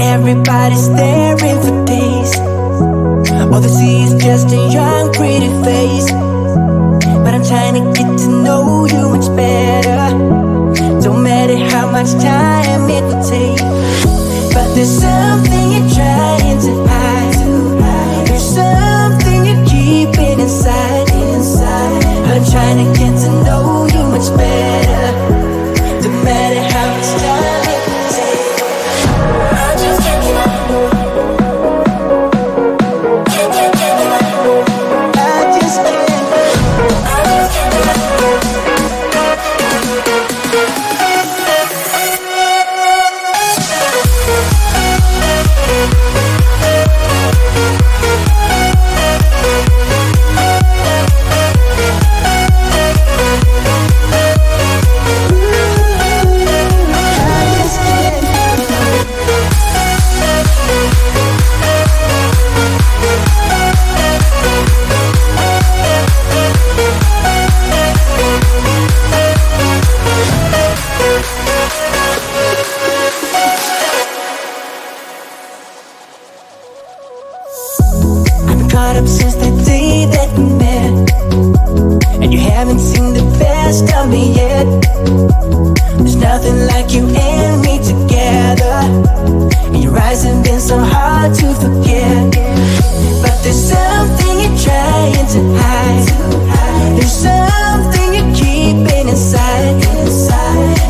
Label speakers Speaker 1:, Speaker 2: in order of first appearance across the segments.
Speaker 1: Everybody's staring for days. All they see is just a young pretty face. But I'm trying to get to know you much better. Don't matter how much time it will take. But there's something you're trying to hide. There's something you're keeping inside. I'm trying to get to know you much better. Don't matter how much time it will take. I just can't give up. Can't give up. I just can't. I just can't give up. Caught up since that day that we met, and you haven't seen the best of me yet. There's nothing like you and me together, and your eyes have been so hard to forget. But there's something you're trying to hide. There's something you're keeping inside.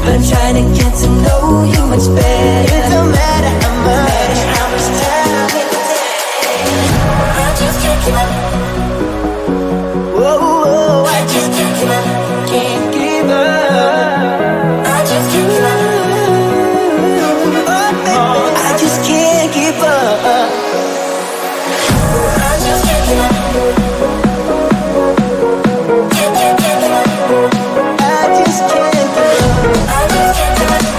Speaker 1: I'm trying to get to know you much better. It don't matter how much time it takes. I just can't give up. Whoa, I just can't give up. Can't give up. I just can't give up. Oh, baby, I just can't give up. I just can't give up. Can't give up. I just can't give up. I just can't give up.